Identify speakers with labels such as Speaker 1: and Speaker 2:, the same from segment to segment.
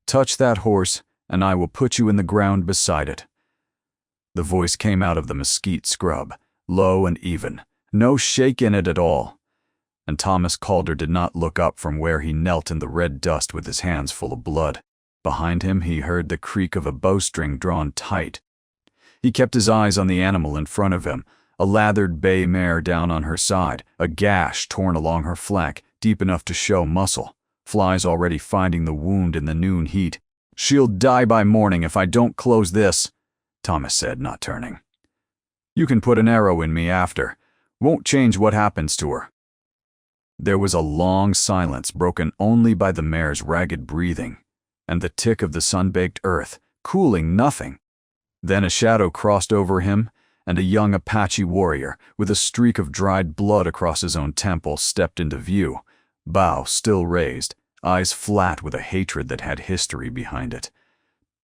Speaker 1: Touch that horse, and I will put you in the ground beside it." The voice came out of the mesquite scrub, low and even, no shake in it at all. And Thomas Calder did not look up from where he knelt in the red dust with his hands full of blood. Behind him he heard the creak of a bowstring drawn tight. He kept his eyes on the animal in front of him, a lathered bay mare down on her side, a gash torn along her flank, deep enough to show muscle, flies already finding the wound in the noon heat. "She'll die by morning if I don't close this," Thomas said, not turning. "You can put an arrow in me after. Won't change what happens to her." There was a long silence broken only by the mare's ragged breathing and the tick of the sun-baked earth, cooling nothing. Then a shadow crossed over him, and a young Apache warrior, with a streak of dried blood across his own temple, stepped into view, bow still raised, eyes flat with a hatred that had history behind it.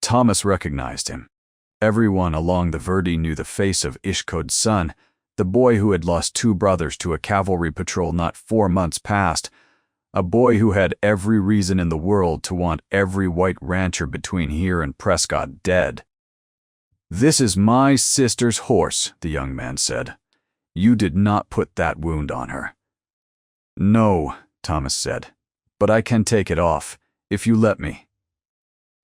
Speaker 1: Thomas recognized him. Everyone along the Verde knew the face of Ishkod's son, the boy who had lost 2 brothers to a cavalry patrol not 4 months past, a boy who had every reason in the world to want every white rancher between here and Prescott dead. "This is my sister's horse," the young man said. "You did not put that wound on her." "No," Thomas said, "but I can take it off, if you let me."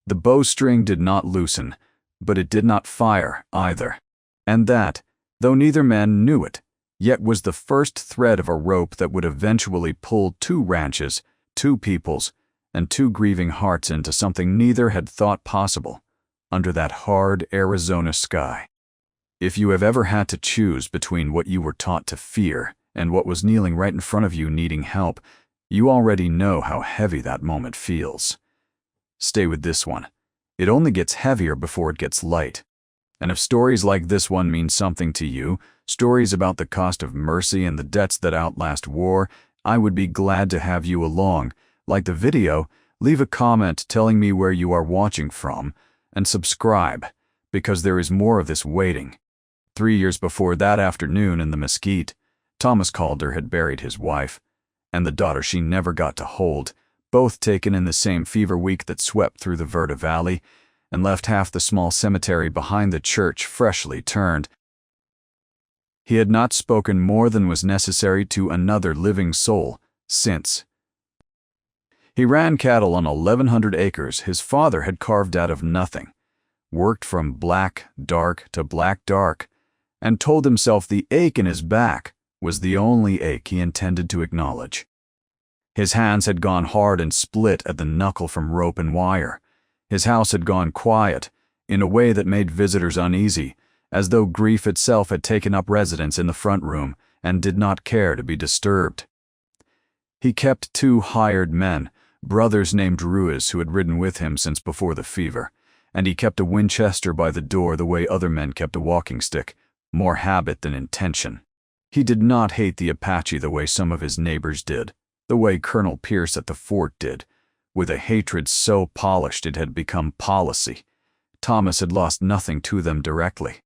Speaker 1: The bowstring did not loosen, but it did not fire either. And that, though neither man knew it, yet was the first thread of a rope that would eventually pull 2 ranches, 2 peoples, and 2 grieving hearts into something neither had thought possible, under that hard Arizona sky. If you have ever had to choose between what you were taught to fear and what was kneeling right in front of you needing help, you already know how heavy that moment feels. Stay with this one. It only gets heavier before it gets light. And if stories like this one mean something to you, stories about the cost of mercy and the debts that outlast war, I would be glad to have you along. Like the video, leave a comment telling me where you are watching from, and subscribe, because there is more of this waiting. 3 years before that afternoon in the mesquite, Thomas Calder had buried his wife, and the daughter she never got to hold, both taken in the same fever week that swept through the Verde Valley, and left half the small cemetery behind the church freshly turned. He had not spoken more than was necessary to another living soul since. He ran cattle on 1,100 acres his father had carved out of nothing, worked from black dark to black dark, and told himself the ache in his back was the only ache he intended to acknowledge. His hands had gone hard and split at the knuckle from rope and wire. His house had gone quiet, in a way that made visitors uneasy, as though grief itself had taken up residence in the front room and did not care to be disturbed. He kept 2 hired men, brothers named Ruiz, who had ridden with him since before the fever, and he kept a Winchester by the door the way other men kept a walking stick, more habit than intention. He did not hate the Apache the way some of his neighbors did, the way Colonel Pierce at the fort did, with a hatred so polished it had become policy. Thomas had lost nothing to them directly.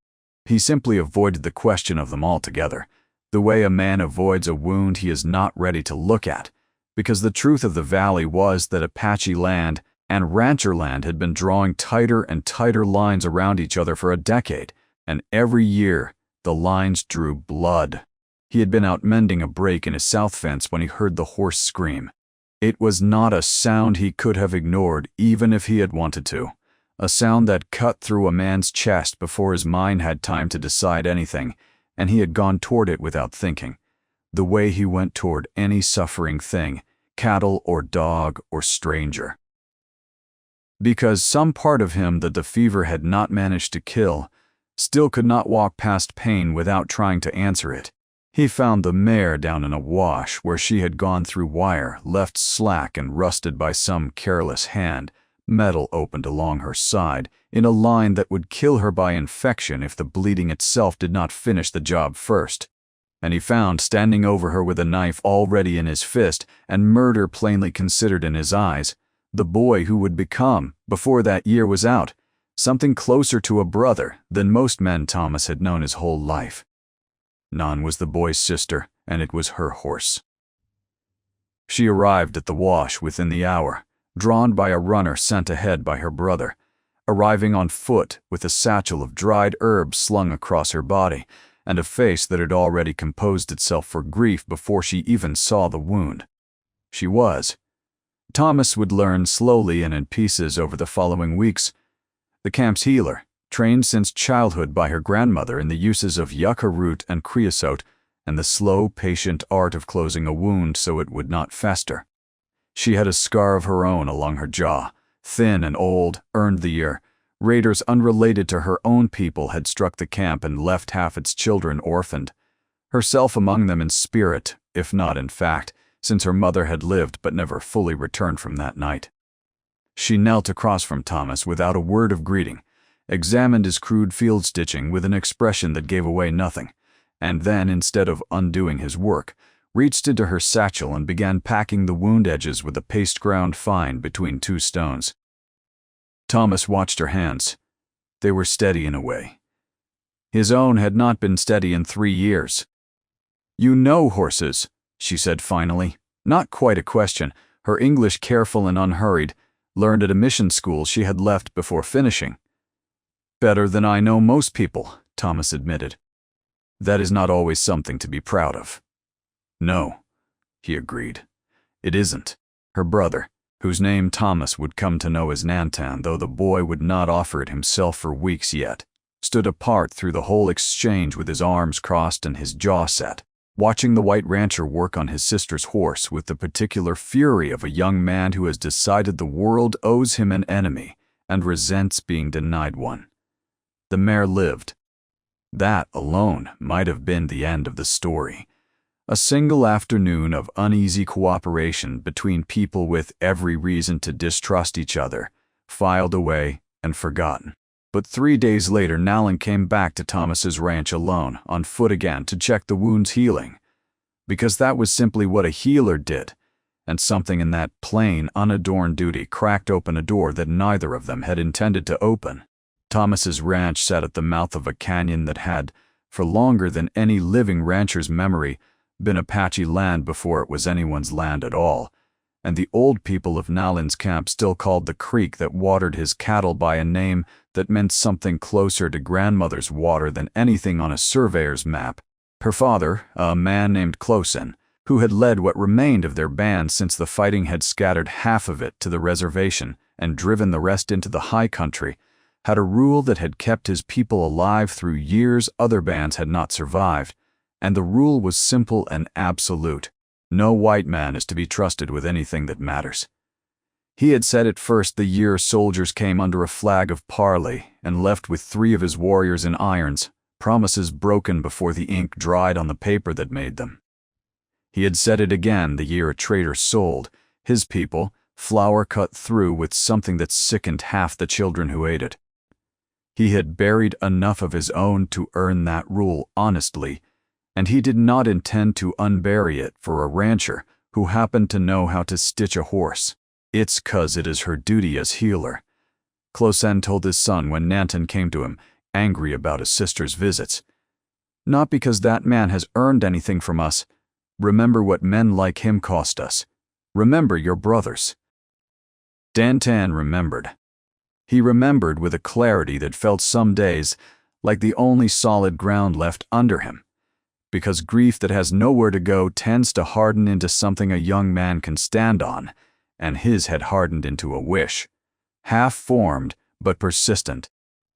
Speaker 1: He simply avoided the question of them altogether, the way a man avoids a wound he is not ready to look at, because the truth of the valley was that Apache land and rancher land had been drawing tighter and tighter lines around each other for a decade, and every year the lines drew blood. He had been out mending a break in his south fence when he heard the horse scream. It was not a sound he could have ignored even if he had wanted to, a sound that cut through a man's chest before his mind had time to decide anything, and he had gone toward it without thinking, the way he went toward any suffering thing, cattle or dog or stranger. Because some part of him that the fever had not managed to kill still could not walk past pain without trying to answer it. He found the mare down in a wash where she had gone through wire, left slack and rusted by some careless hand, metal opened along her side, in a line that would kill her by infection if the bleeding itself did not finish the job first. And he found, standing over her with a knife already in his fist and murder plainly considered in his eyes, the boy who would become, before that year was out, something closer to a brother than most men Thomas had known his whole life. Nan was the boy's sister, and it was her horse. She arrived at the wash within the hour, drawn by a runner sent ahead by her brother, arriving on foot with a satchel of dried herbs slung across her body and a face that had already composed itself for grief before she even saw the wound. She was, Thomas would learn slowly and in pieces over the following weeks, the camp's healer, trained since childhood by her grandmother in the uses of yucca root and creosote and the slow, patient art of closing a wound so it would not fester. She had a scar of her own along her jaw, thin and old, earned the year. Raiders unrelated to her own people had struck the camp and left half its children orphaned, herself among them in spirit, if not in fact, since her mother had lived but never fully returned from that night. She knelt across from Thomas without a word of greeting, examined his crude field stitching with an expression that gave away nothing, and then, instead of undoing his work, reached into her satchel and began packing the wound edges with a paste ground fine between two stones. Thomas watched her hands. They were steady in a way. His own had not been steady in 3 years. "You know horses," she said finally, not quite a question, her English careful and unhurried, learned at a mission school she had left before finishing. "Better than I know most people," Thomas admitted. "That is not always something to be proud of." "No," he agreed. "It isn't." Her brother, whose name Thomas would come to know as Nantan, though the boy would not offer it himself for weeks yet, stood apart through the whole exchange with his arms crossed and his jaw set, watching the white rancher work on his sister's horse with the particular fury of a young man who has decided the world owes him an enemy and resents being denied one. The mare lived. That alone might have been the end of the story. A single afternoon of uneasy cooperation between people with every reason to distrust each other, filed away and forgotten. But 3 days later, Nalin came back to Thomas's ranch alone, on foot again, to check the wound's healing. Because that was simply what a healer did, and something in that plain, unadorned duty cracked open a door that neither of them had intended to open. Thomas's ranch sat at the mouth of a canyon that had, for longer than any living rancher's memory, been Apache land before it was anyone's land at all, and the old people of Nalin's camp still called the creek that watered his cattle by a name that meant something closer to grandmother's water than anything on a surveyor's map. Her father, a man named Closen, who had led what remained of their band since the fighting had scattered half of it to the reservation and driven the rest into the high country, had a rule that had kept his people alive through years other bands had not survived, and the rule was simple and absolute. No white man is to be trusted with anything that matters. He had said it first the year soldiers came under a flag of parley and left with 3 of his warriors in irons, promises broken before the ink dried on the paper that made them. He had said it again the year a traitor sold his people, flour cut through with something that sickened half the children who ate it. He had buried enough of his own to earn that rule honestly, and he did not intend to unbury it for a rancher who happened to know how to stitch a horse. "It's 'cause it is her duty as healer," Closen told his son when Nantan came to him, angry about his sister's visits. "Not because that man has earned anything from us. Remember what men like him cost us. Remember your brothers." Nantan remembered. He remembered with a clarity that felt some days like the only solid ground left under him, because grief that has nowhere to go tends to harden into something a young man can stand on, and his had hardened into a wish, half-formed but persistent,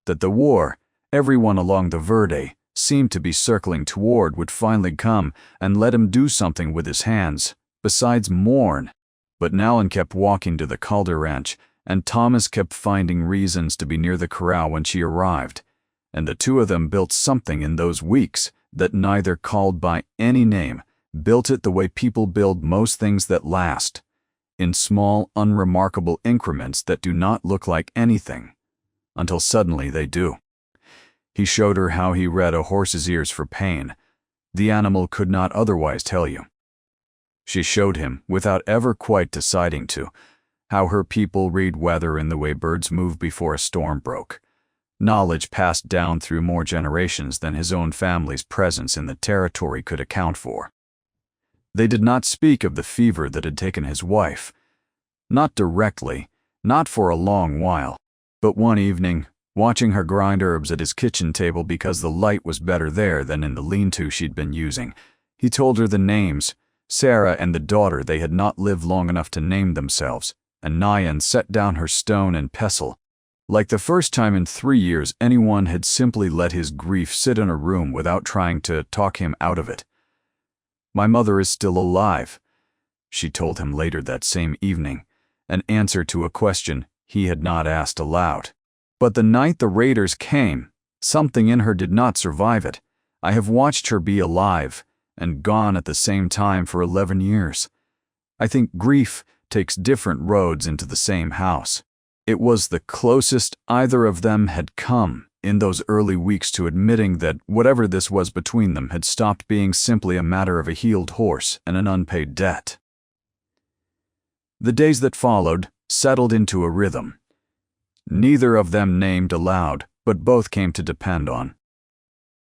Speaker 1: that the war everyone along the Verde seemed to be circling toward would finally come and let him do something with his hands, besides mourn. But Nalin kept walking to the Calder Ranch, and Thomas kept finding reasons to be near the corral when she arrived, and the two of them built something in those weeks that neither called by any name, built it the way people build most things that last, in small, unremarkable increments that do not look like anything, until suddenly they do. He showed her how he read a horse's ears for pain. The animal could not otherwise tell you. She showed him, without ever quite deciding to, how her people read weather in the way birds move before a storm broke. Knowledge passed down through more generations than his own family's presence in the territory could account for. They did not speak of the fever that had taken his wife. Not directly, not for a long while. But one evening, watching her grind herbs at his kitchen table because the light was better there than in the lean-to she'd been using, he told her the names, Sarah and the daughter they had not lived long enough to name themselves, and Nyan set down her stone and pestle. Like the first time in 3 years anyone had simply let his grief sit in a room without trying to talk him out of it. "My mother is still alive," she told him later that same evening, an answer to a question he had not asked aloud. "But the night the raiders came, something in her did not survive it. I have watched her be alive and gone at the same time for 11 years. I think grief takes different roads into the same house." It was the closest either of them had come in those early weeks to admitting that whatever this was between them had stopped being simply a matter of a healed horse and an unpaid debt. The days that followed settled into a rhythm. Neither of them named aloud, but both came to depend on.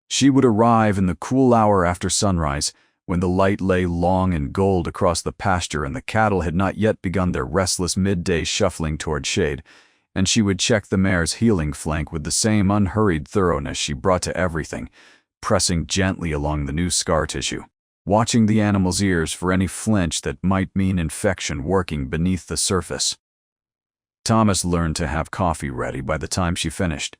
Speaker 1: She would arrive in the cool hour after sunrise, when the light lay long and gold across the pasture and the cattle had not yet begun their restless midday shuffling toward shade, and she would check the mare's healing flank with the same unhurried thoroughness she brought to everything, pressing gently along the new scar tissue, watching the animal's ears for any flinch that might mean infection working beneath the surface. Thomas learned to have coffee ready by the time she finished,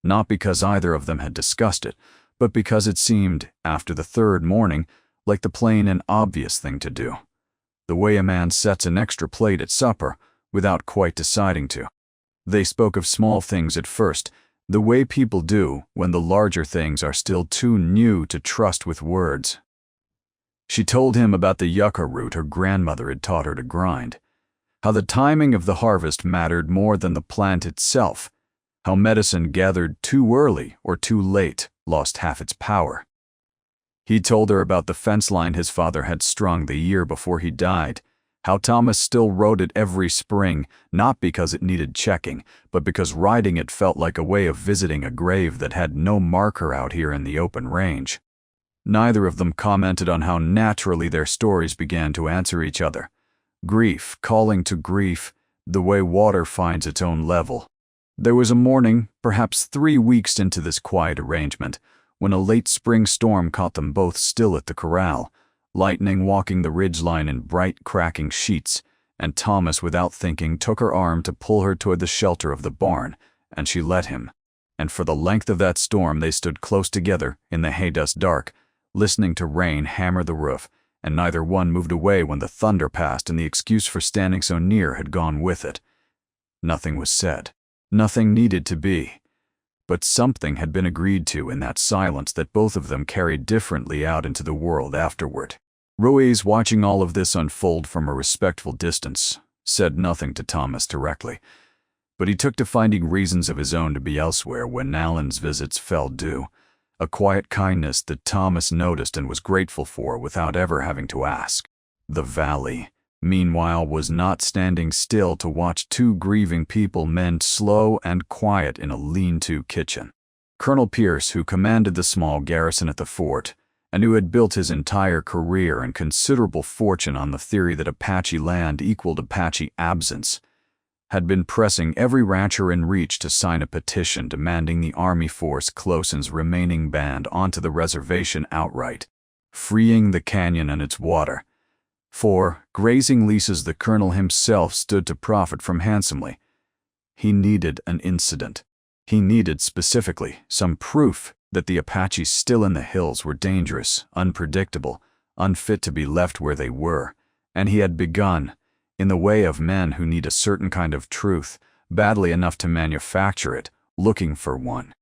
Speaker 1: not because either of them had discussed it, but because it seemed, after the third morning, like the plain and obvious thing to do. The way a man sets an extra plate at supper without quite deciding to. They spoke of small things at first, the way people do when the larger things are still too new to trust with words. She told him about the yucca root her grandmother had taught her to grind, how the timing of the harvest mattered more than the plant itself, how medicine gathered too early or too late lost half its power. He told her about the fence line his father had strung the year before he died, how Thomas still rode it every spring, not because it needed checking, but because riding it felt like a way of visiting a grave that had no marker out here in the open range. Neither of them commented on how naturally their stories began to answer each other. Grief calling to grief, the way water finds its own level. There was a morning, perhaps 3 weeks into this quiet arrangement, when a late spring storm caught them both still at the corral, lightning walking the ridgeline in bright cracking sheets, and Thomas, without thinking, took her arm to pull her toward the shelter of the barn, and she let him. And for the length of that storm they stood close together in the hay-dust dark, listening to rain hammer the roof, and neither one moved away when the thunder passed and the excuse for standing so near had gone with it. Nothing was said. Nothing needed to be. But something had been agreed to in that silence that both of them carried differently out into the world afterward. Ruiz, watching all of this unfold from a respectful distance, said nothing to Thomas directly, but he took to finding reasons of his own to be elsewhere when Alan's visits fell due, a quiet kindness that Thomas noticed and was grateful for without ever having to ask. The valley, meanwhile, was not standing still to watch two grieving people mend slow and quiet in a lean-to kitchen. Colonel Pierce, who commanded the small garrison at the fort, and who had built his entire career and considerable fortune on the theory that Apache land equaled Apache absence, had been pressing every rancher in reach to sign a petition demanding the Army force Closen's remaining band onto the reservation outright, freeing the canyon and its water. For grazing leases the colonel himself stood to profit from handsomely. He needed an incident. He needed, specifically, some proof that the Apaches still in the hills were dangerous, unpredictable, unfit to be left where they were, and he had begun, in the way of men who need a certain kind of truth, badly enough to manufacture it, looking for one.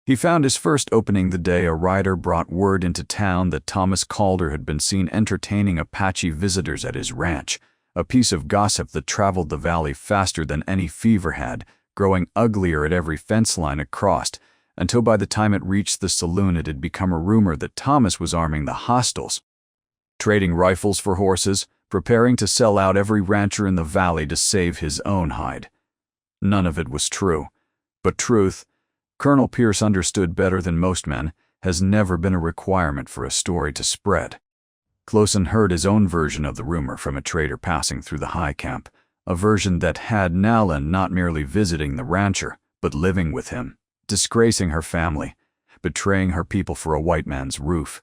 Speaker 1: He found his first opening the day a rider brought word into town that Thomas Calder had been seen entertaining Apache visitors at his ranch, a piece of gossip that traveled the valley faster than any fever had, growing uglier at every fence line it crossed, until by the time it reached the saloon it had become a rumor that Thomas was arming the hostiles, trading rifles for horses, preparing to sell out every rancher in the valley to save his own hide. None of it was true, but truth, Colonel Pierce understood better than most men, has never been a requirement for a story to spread. Closen heard his own version of the rumor from a trader passing through the high camp, a version that had Nalin not merely visiting the rancher, but living with him, disgracing her family, betraying her people for a white man's roof.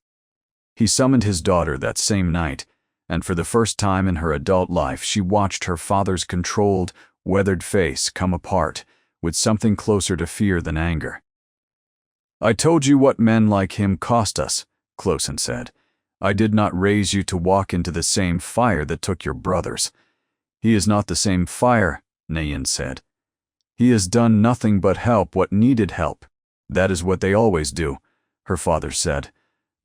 Speaker 1: He summoned his daughter that same night, and for the first time in her adult life she watched her father's controlled, weathered face come apart with something closer to fear than anger. "I told you what men like him cost us," Closen said. "I did not raise you to walk into the same fire that took your brothers." "He is not the same fire," Nayin said. "He has done nothing but help what needed help. That is what they always do," her father said,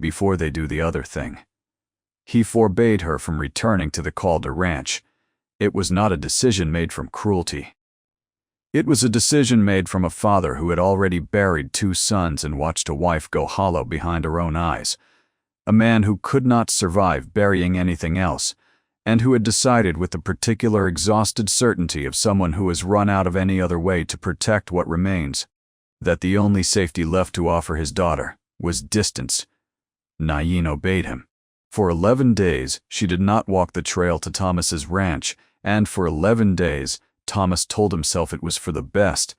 Speaker 1: "before they do the other thing." He forbade her from returning to the Calder ranch. It was not a decision made from cruelty. It was a decision made from a father who had already buried 2 sons and watched a wife go hollow behind her own eyes. A man who could not survive burying anything else, and who had decided with the particular exhausted certainty of someone who has run out of any other way to protect what remains, that the only safety left to offer his daughter was distance. Nayin obeyed him. For 11 days, she did not walk the trail to Thomas's ranch, and for 11 days, Thomas told himself it was for the best,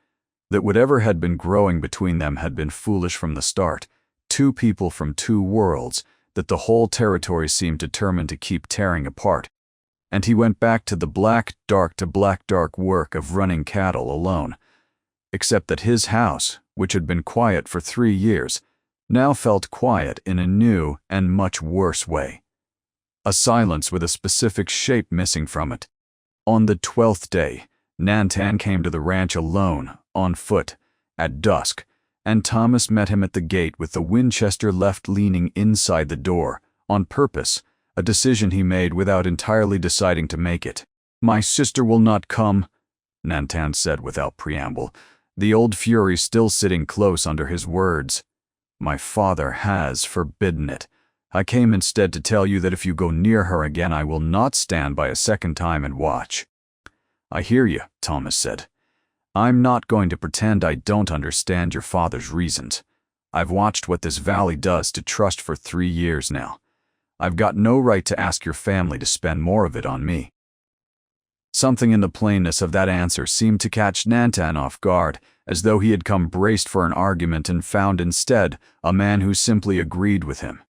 Speaker 1: that whatever had been growing between them had been foolish from the start, 2 people from 2 worlds, that the whole territory seemed determined to keep tearing apart. And he went back to the black dark work of running cattle alone, except that his house, which had been quiet for 3 years, now felt quiet in a new and much worse way. A silence with a specific shape missing from it. On the 12th day, Nantan came to the ranch alone, on foot, at dusk, and Thomas met him at the gate with the Winchester left leaning inside the door, on purpose, a decision he made without entirely deciding to make it. "My sister will not come," Nantan said without preamble, the old fury still sitting close under his words. "My father has forbidden it. I came instead to tell you that if you go near her again, I will not stand by a second time and watch." "I hear you," Thomas said. "I'm not going to pretend I don't understand your father's reasons. I've watched what this valley does to trust for 3 years now. I've got no right to ask your family to spend more of it on me." Something in the plainness of that answer seemed to catch Nantan off guard, as though he had come braced for an argument and found instead a man who simply agreed with him.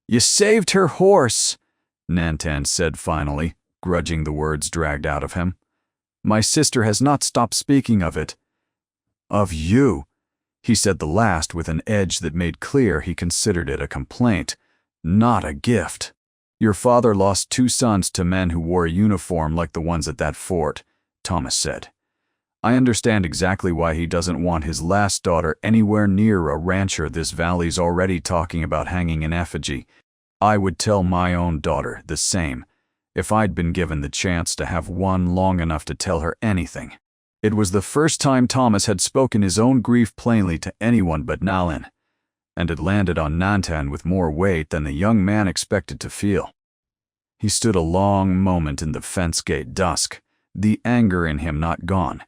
Speaker 1: "You saved her horse," Nantan said finally, grudging the words dragged out of him. "My sister has not stopped speaking of it." "Of you," he said the last with an edge that made clear he considered it a complaint, not a gift. "Your father lost 2 sons to men who wore a uniform like the ones at that fort," Thomas said. "I understand exactly why he doesn't want his last daughter anywhere near a rancher this valley's already talking about hanging in effigy. I would tell my own daughter the same, if I'd been given the chance to have one long enough to tell her anything." It was the first time Thomas had spoken his own grief plainly to anyone but Nalin, and it landed on Nantan with more weight than the young man expected to feel. He stood a long moment in the fence gate dusk, the anger in him not gone,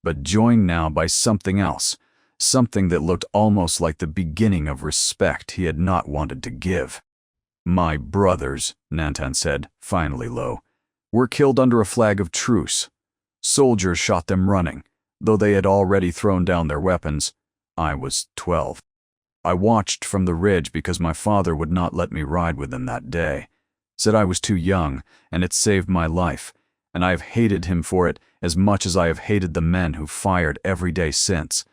Speaker 1: but joined now by something else, something that looked almost like the beginning of respect he had not wanted to give. "My brothers," Nantan said, finally low, "were killed under a flag of truce. Soldiers shot them running, though they had already thrown down their weapons. I was 12. I watched from the ridge because my father would not let me ride with them that day. Said I was too young, and it saved my life, and I have hated him for it as much as I have hated the men who fired every day since.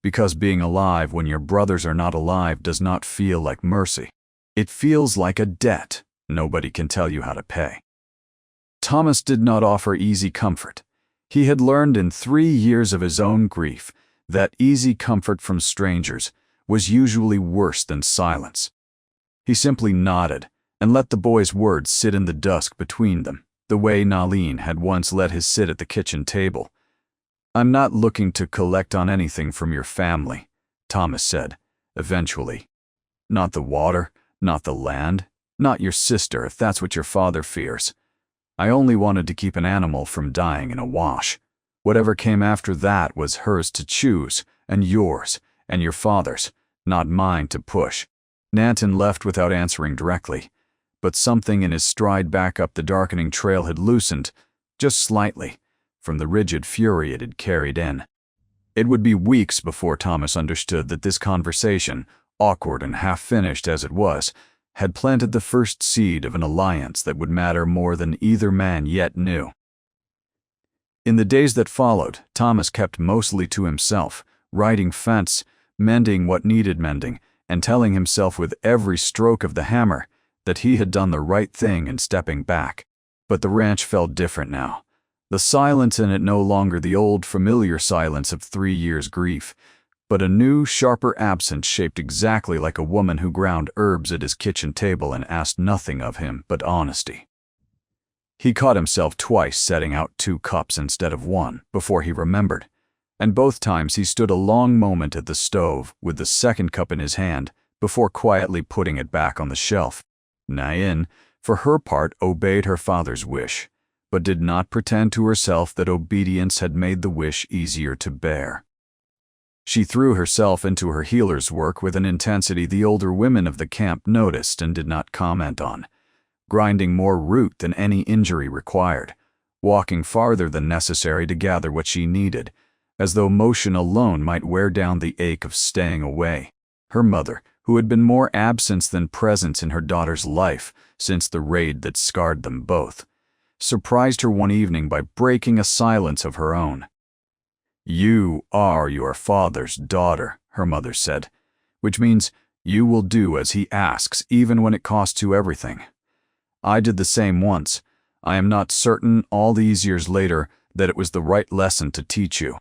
Speaker 1: Because being alive when your brothers are not alive does not feel like mercy. It feels like a debt nobody can tell you how to pay." Thomas did not offer easy comfort. He had learned in 3 years of his own grief that easy comfort from strangers was usually worse than silence. He simply nodded and let the boy's words sit in the dusk between them, the way Nalin had once let his sit at the kitchen table. "I'm not looking to collect on anything from your family," Thomas said, eventually. "Not the water, not the land, not your sister if that's what your father fears. I only wanted to keep an animal from dying in a wash. Whatever came after that was hers to choose, and yours, and your father's, not mine to push." Nantan left without answering directly, but something in his stride back up the darkening trail had loosened, just slightly, from the rigid fury it had carried in. It would be weeks before Thomas understood that this conversation, awkward and half-finished as it was, had planted the first seed of an alliance that would matter more than either man yet knew. In the days that followed, Thomas kept mostly to himself, riding fence, mending what needed mending, and telling himself with every stroke of the hammer that he had done the right thing in stepping back. But the ranch felt different now. The silence in it no longer the old familiar silence of 3 years' grief, but a new, sharper absence shaped exactly like a woman who ground herbs at his kitchen table and asked nothing of him but honesty. He caught himself twice setting out 2 cups instead of 1 before he remembered, and both times he stood a long moment at the stove with the second cup in his hand before quietly putting it back on the shelf. Nain, for her part, obeyed her father's wish, but did not pretend to herself that obedience had made the wish easier to bear. She threw herself into her healer's work with an intensity the older women of the camp noticed and did not comment on, grinding more root than any injury required, walking farther than necessary to gather what she needed, as though motion alone might wear down the ache of staying away. Her mother, who had been more absence than presence in her daughter's life since the raid that scarred them both, surprised her one evening by breaking a silence of her own. "You are your father's daughter," her mother said, "which means you will do as he asks even when it costs you everything. I did the same once. I am not certain all these years later that it was the right lesson to teach you."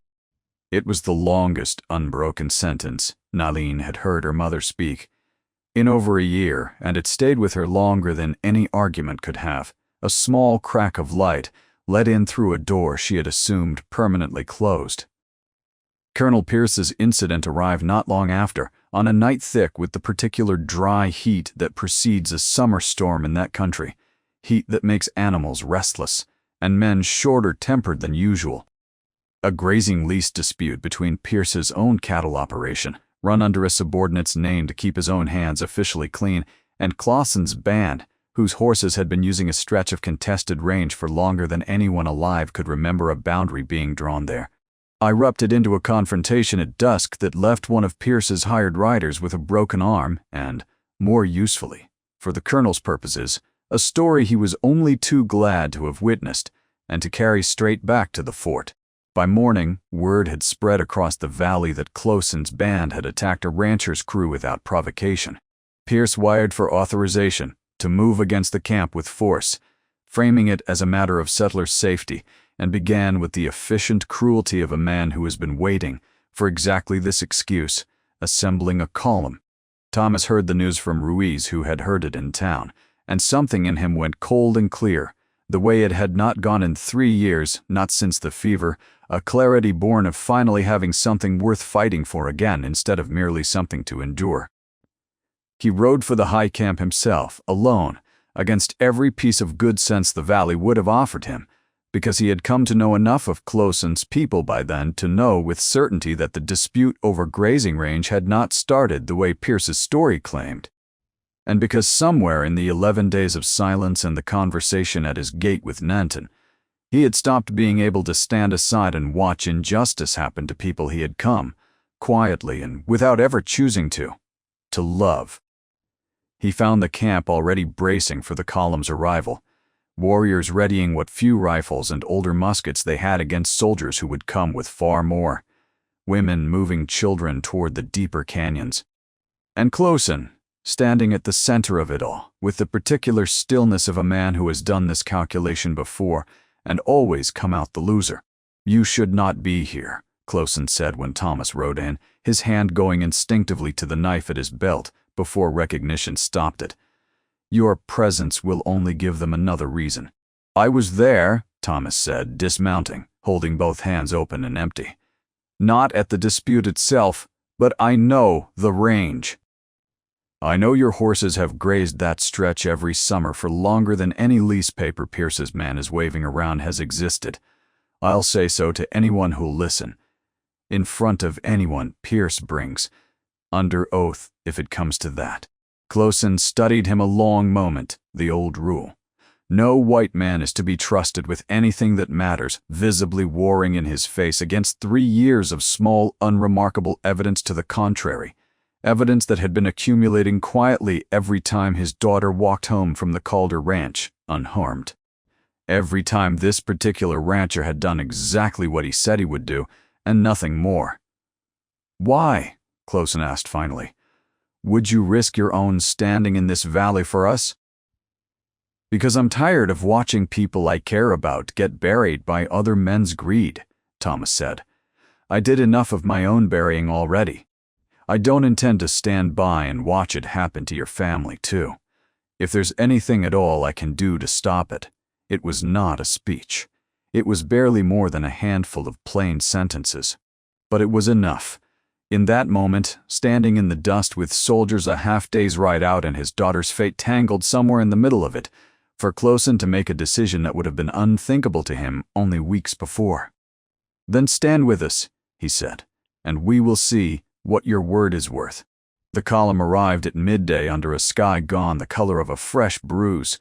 Speaker 1: It was the longest unbroken sentence Nalin had heard her mother speak in over a year, and it stayed with her longer than any argument could have. A small crack of light let in through a door she had assumed permanently closed. Colonel Pierce's incident arrived not long after, on a night thick with the particular dry heat that precedes a summer storm in that country, heat that makes animals restless, and men shorter-tempered than usual. A grazing lease dispute between Pierce's own cattle operation, run under a subordinate's name to keep his own hands officially clean, and Clausen's band, whose horses had been using a stretch of contested range for longer than anyone alive could remember a boundary being drawn there, erupted into a confrontation at dusk that left one of Pierce's hired riders with a broken arm and, more usefully, for the colonel's purposes, a story he was only too glad to have witnessed and to carry straight back to the fort. By morning, word had spread across the valley that Clausen's band had attacked a rancher's crew without provocation. Pierce wired for authorization to move against the camp with force, framing it as a matter of settler safety, and began with the efficient cruelty of a man who has been waiting for exactly this excuse, assembling a column. Thomas heard the news from Ruiz, who had heard it in town, and something in him went cold and clear, the way it had not gone in 3 years, not since the fever, a clarity born of finally having something worth fighting for again instead of merely something to endure. He rode for the high camp himself, alone, against every piece of good sense the valley would have offered him, because he had come to know enough of Clausen's people by then to know with certainty that the dispute over grazing range had not started the way Pierce's story claimed, and because somewhere in the 11 days of silence and the conversation at his gate with Nanton, he had stopped being able to stand aside and watch injustice happen to people he had come, quietly and without ever choosing to love. He found the camp already bracing for the column's arrival, warriors readying what few rifles and older muskets they had against soldiers who would come with far more, women moving children toward the deeper canyons, and Clausen, standing at the center of it all, with the particular stillness of a man who has done this calculation before and always come out the loser. "You should not be here," Clausen said when Thomas rode in, his hand going instinctively to the knife at his belt before recognition stopped it. "Your presence will only give them another reason." "I was there," Thomas said, dismounting, holding both hands open and empty. "Not at the dispute itself, but I know the range. I know your horses have grazed that stretch every summer for longer than any lease paper Pierce's man is waving around has existed. I'll say so to anyone who'll listen. In front of anyone Pierce brings. Under oath, if it comes to that." Clausen studied him a long moment, the old rule. No white man is to be trusted with anything that matters, visibly warring in his face against 3 years of small, unremarkable evidence to the contrary. Evidence that had been accumulating quietly every time his daughter walked home from the Calder ranch, unharmed. Every time this particular rancher had done exactly what he said he would do, and nothing more. "Why?" Closen asked finally. "Would you risk your own standing in this valley for us?" "Because I'm tired of watching people I care about get buried by other men's greed," Thomas said. "I did enough of my own burying already. I don't intend to stand by and watch it happen to your family, too. If there's anything at all I can do to stop it." It was not a speech. It was barely more than a handful of plain sentences. But it was enough. In that moment, standing in the dust with soldiers a half-day's ride out and his daughter's fate tangled somewhere in the middle of it, for Closen to make a decision that would have been unthinkable to him only weeks before. "Then stand with us," he said, "and we will see what your word is worth." The column arrived at midday under a sky gone the color of a fresh bruise.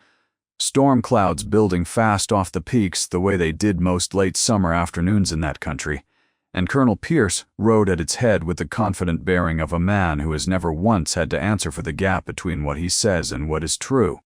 Speaker 1: Storm clouds building fast off the peaks the way they did most late summer afternoons in that country, and Colonel Pierce rode at its head with the confident bearing of a man who has never once had to answer for the gap between what he says and what is true.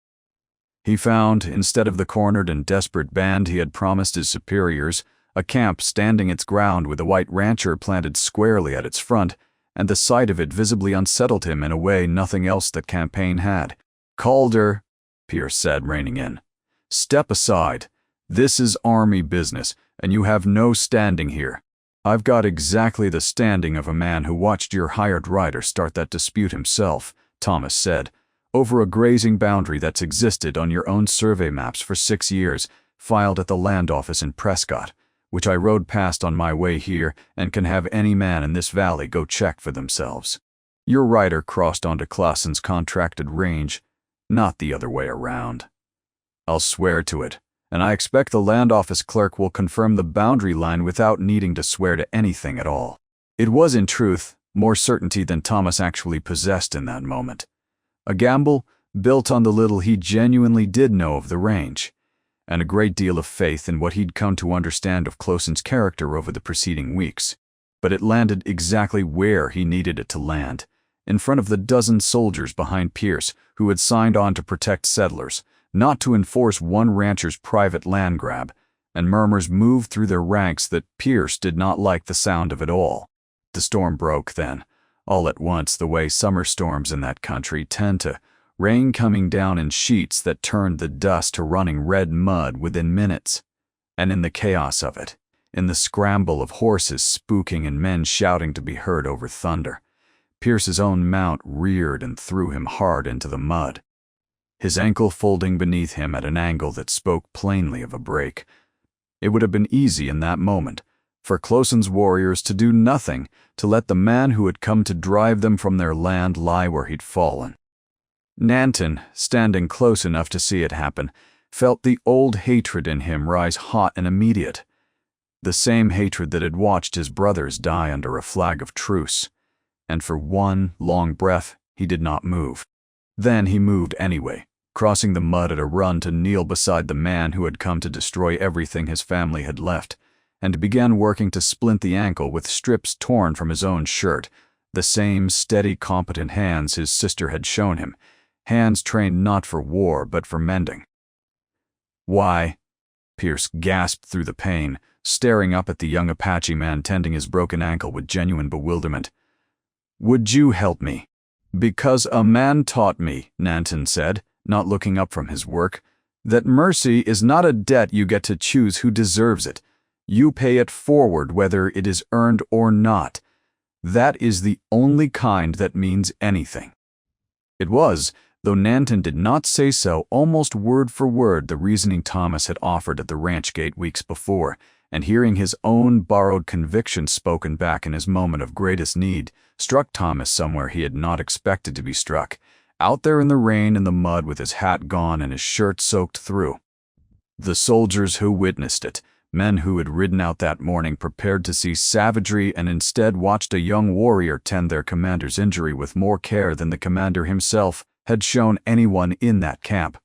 Speaker 1: He found, instead of the cornered and desperate band he had promised his superiors, a camp standing its ground with a white rancher planted squarely at its front, and the sight of it visibly unsettled him in a way nothing else that campaign had. "Calder," Pierce said, reining in. "Step aside. This is army business, and you have no standing here." "I've got exactly the standing of a man who watched your hired rider start that dispute himself," Thomas said, "over a grazing boundary that's existed on your own survey maps for 6 years, filed at the land office in Prescott, which I rode past on my way here and can have any man in this valley go check for themselves. Your rider crossed onto Closen's contracted range, not the other way around. I'll swear to it, and I expect the land office clerk will confirm the boundary line without needing to swear to anything at all." It was, in truth, more certainty than Thomas actually possessed in that moment. A gamble built on the little he genuinely did know of the range, and a great deal of faith in what he'd come to understand of Closen's character over the preceding weeks. But it landed exactly where he needed it to land, in front of the dozen soldiers behind Pierce who had signed on to protect settlers, not to enforce one rancher's private land grab, and murmurs moved through their ranks that Pierce did not like the sound of it all. The storm broke then, all at once the way summer storms in that country tend to, rain coming down in sheets that turned the dust to running red mud within minutes. And in the chaos of it, in the scramble of horses spooking and men shouting to be heard over thunder, Pierce's own mount reared and threw him hard into the mud, his ankle folding beneath him at an angle that spoke plainly of a break. It would have been easy in that moment for Closen's warriors to do nothing, to let the man who had come to drive them from their land lie where he'd fallen. Nanton, standing close enough to see it happen, felt the old hatred in him rise hot and immediate, the same hatred that had watched his brothers die under a flag of truce. And for one long breath, he did not move. Then he moved anyway, crossing the mud at a run to kneel beside the man who had come to destroy everything his family had left, and began working to splint the ankle with strips torn from his own shirt, the same steady, competent hands his sister had shown him, hands trained not for war but for mending. "Why?" Pierce gasped through the pain, staring up at the young Apache man tending his broken ankle with genuine bewilderment. "Would you help me?" "Because a man taught me," Nanton said, not looking up from his work, "that mercy is not a debt you get to choose who deserves it. You pay it forward whether it is earned or not. That is the only kind that means anything." It was, though Nanton did not say so, almost word for word the reasoning Thomas had offered at the ranch gate weeks before, and hearing his own borrowed conviction spoken back in his moment of greatest need struck Thomas somewhere he had not expected to be struck, out there in the rain and the mud with his hat gone and his shirt soaked through. The soldiers who witnessed it, men who had ridden out that morning prepared to see savagery and instead watched a young warrior tend their commander's injury with more care than the commander himself had shown anyone in that camp,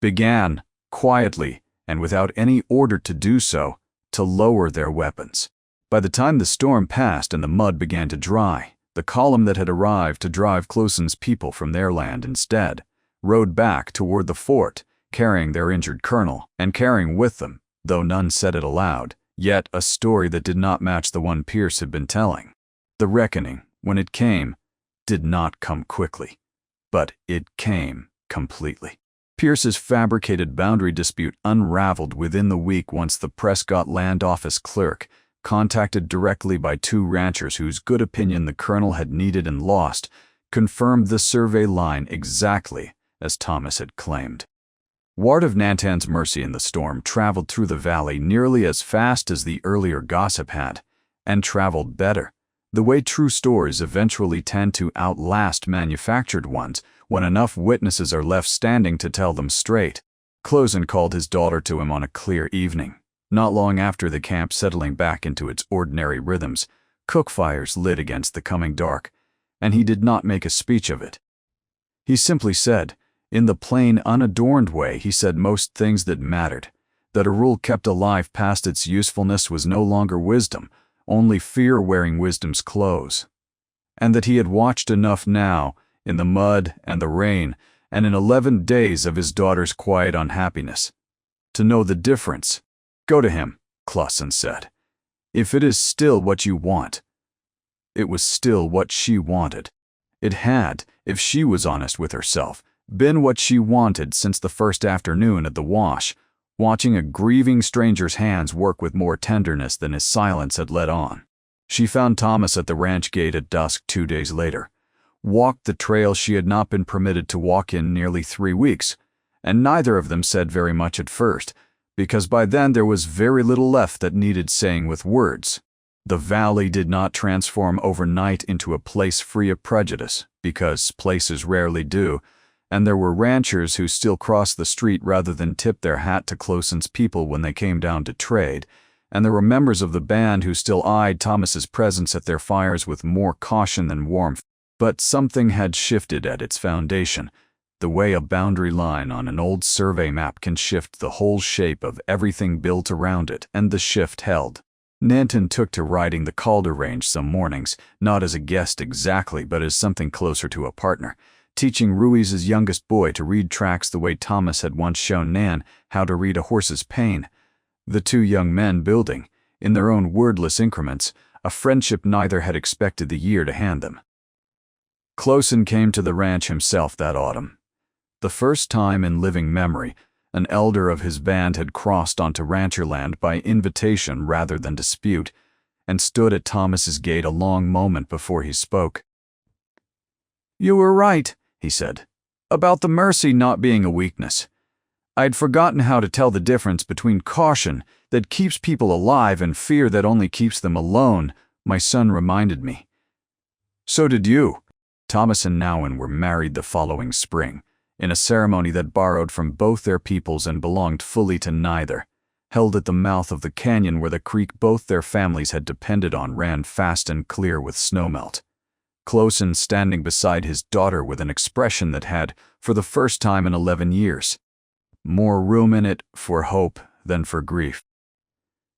Speaker 1: began, quietly, and without any order to do so, to lower their weapons. By the time the storm passed and the mud began to dry, the column that had arrived to drive Closon's people from their land instead rode back toward the fort, carrying their injured colonel, and carrying with them, though none said it aloud, yet a story that did not match the one Pierce had been telling. The reckoning, when it came, did not come quickly, but it came completely. Pierce's fabricated boundary dispute unraveled within the week once the Prescott Land Office clerk, contacted directly by two ranchers whose good opinion the colonel had needed and lost, confirmed the survey line exactly as Thomas had claimed. Word of Nantan's mercy in the storm traveled through the valley nearly as fast as the earlier gossip had, and traveled better, the way true stories eventually tend to outlast manufactured ones when enough witnesses are left standing to tell them straight. Closon called his daughter to him on a clear evening. Not long after the camp settling back into its ordinary rhythms, cook fires lit against the coming dark, and he did not make a speech of it. He simply said, in the plain, unadorned way he said most things that mattered, that a rule kept alive past its usefulness was no longer wisdom, only fear wearing wisdom's clothes, and that he had watched enough now, in the mud and the rain, and in 11 days of his daughter's quiet unhappiness, to know the difference. Go to him, Closon said. If it is still what you want. It was still what she wanted. It had, if she was honest with herself, been what she wanted since the first afternoon at the wash, watching a grieving stranger's hands work with more tenderness than his silence had let on. She found Thomas at the ranch gate at dusk 2 days later, walked the trail she had not been permitted to walk in nearly 3 weeks, and neither of them said very much at first, because by then there was very little left that needed saying with words. The valley did not transform overnight into a place free of prejudice, because places rarely do, and there were ranchers who still crossed the street rather than tip their hat to Closon's people when they came down to trade, and there were members of the band who still eyed Thomas's presence at their fires with more caution than warmth. But something had shifted at its foundation, the way a boundary line on an old survey map can shift the whole shape of everything built around it, and the shift held. Nantan took to riding the Calder Range some mornings, not as a guest exactly, but as something closer to a partner, teaching Ruiz's youngest boy to read tracks the way Thomas had once shown Nan how to read a horse's pain. The two young men building, in their own wordless increments, a friendship neither had expected the year to hand them. Closon came to the ranch himself that autumn. The first time in living memory, an elder of his band had crossed onto rancher land by invitation rather than dispute, and stood at Thomas's gate a long moment before he spoke. "You were right," he said, "about the mercy not being a weakness. I'd forgotten how to tell the difference between caution that keeps people alive and fear that only keeps them alone. My son reminded me." So did you. Thomas and Nowen were married the following spring, in a ceremony that borrowed from both their peoples and belonged fully to neither, held at the mouth of the canyon where the creek both their families had depended on ran fast and clear with snowmelt. Closon standing beside his daughter with an expression that had, for the first time in 11 years, more room in it for hope than for grief.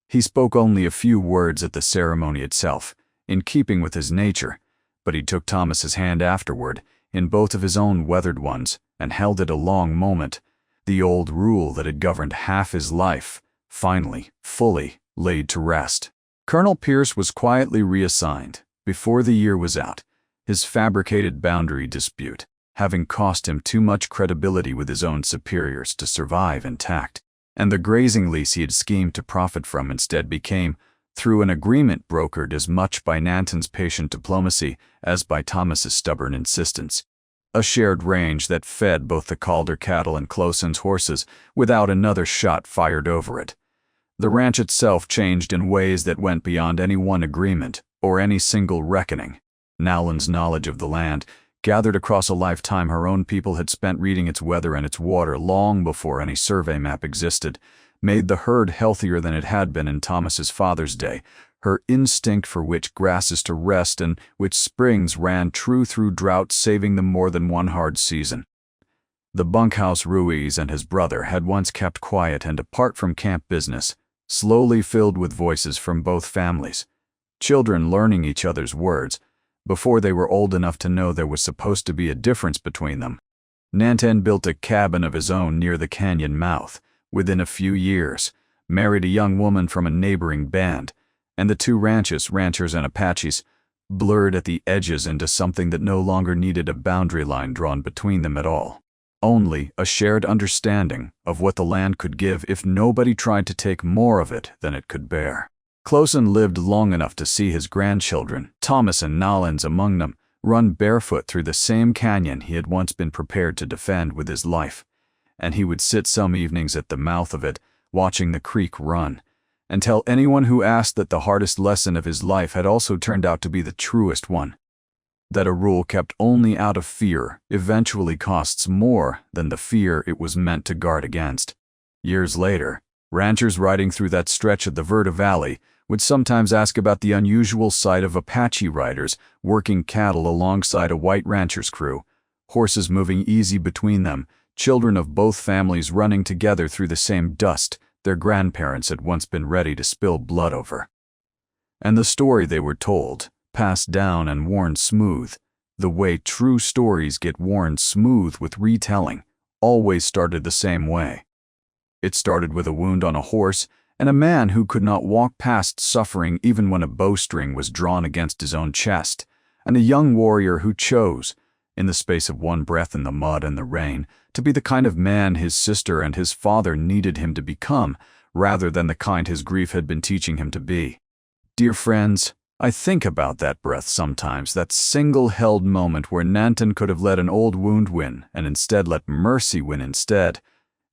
Speaker 1: He spoke only a few words at the ceremony itself, in keeping with his nature, but he took Thomas's hand afterward, in both of his own weathered ones, and held it a long moment, the old rule that had governed half his life, finally, fully, laid to rest. Colonel Pierce was quietly reassigned, before the year was out, his fabricated boundary dispute, having cost him too much credibility with his own superiors to survive intact, and the grazing lease he had schemed to profit from instead became, through an agreement brokered as much by Nantan's patient diplomacy as by Thomas's stubborn insistence, a shared range that fed both the Calder cattle and Closon's horses without another shot fired over it. The ranch itself changed in ways that went beyond any one agreement or any single reckoning. Nowlan's knowledge of the land, gathered across a lifetime her own people had spent reading its weather and its water long before any survey map existed, made the herd healthier than it had been in Thomas's father's day, her instinct for which grasses to rest and which springs ran true through drought, saving them more than one hard season. The bunkhouse Ruiz and his brother had once kept quiet and apart from camp business, slowly filled with voices from both families, children learning each other's words, before they were old enough to know there was supposed to be a difference between them. Nantan built a cabin of his own near the canyon mouth, within a few years, married a young woman from a neighboring band, and the two ranchers and Apaches blurred at the edges into something that no longer needed a boundary line drawn between them at all. Only a shared understanding of what the land could give if nobody tried to take more of it than it could bear. Closen lived long enough to see his grandchildren, Thomas and Nolans among them, run barefoot through the same canyon he had once been prepared to defend with his life, and he would sit some evenings at the mouth of it, watching the creek run, and tell anyone who asked that the hardest lesson of his life had also turned out to be the truest one, that a rule kept only out of fear eventually costs more than the fear it was meant to guard against. Years later, ranchers riding through that stretch of the Verta Valley would sometimes ask about the unusual sight of Apache riders working cattle alongside a white rancher's crew, horses moving easy between them, children of both families running together through the same dust their grandparents had once been ready to spill blood over. And the story they were told, passed down and worn smooth, the way true stories get worn smooth with retelling, always started the same way. It started with a wound on a horse and a man who could not walk past suffering even when a bowstring was drawn against his own chest, and a young warrior who chose, in the space of one breath in the mud and the rain, to be the kind of man his sister and his father needed him to become, rather than the kind his grief had been teaching him to be. Dear friends, I think about that breath sometimes, that single-held moment where Nantan could have let an old wound win and instead let mercy win instead,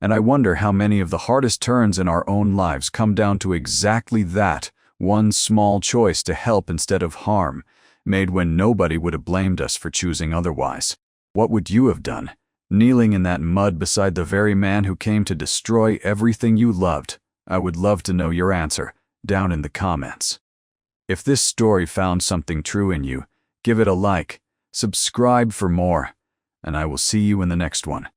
Speaker 1: and I wonder how many of the hardest turns in our own lives come down to exactly that, one small choice to help instead of harm, made when nobody would have blamed us for choosing otherwise. What would you have done, kneeling in that mud beside the very man who came to destroy everything you loved? I would love to know your answer, down in the comments. If this story found something true in you, give it a like, subscribe for more, and I will see you in the next one.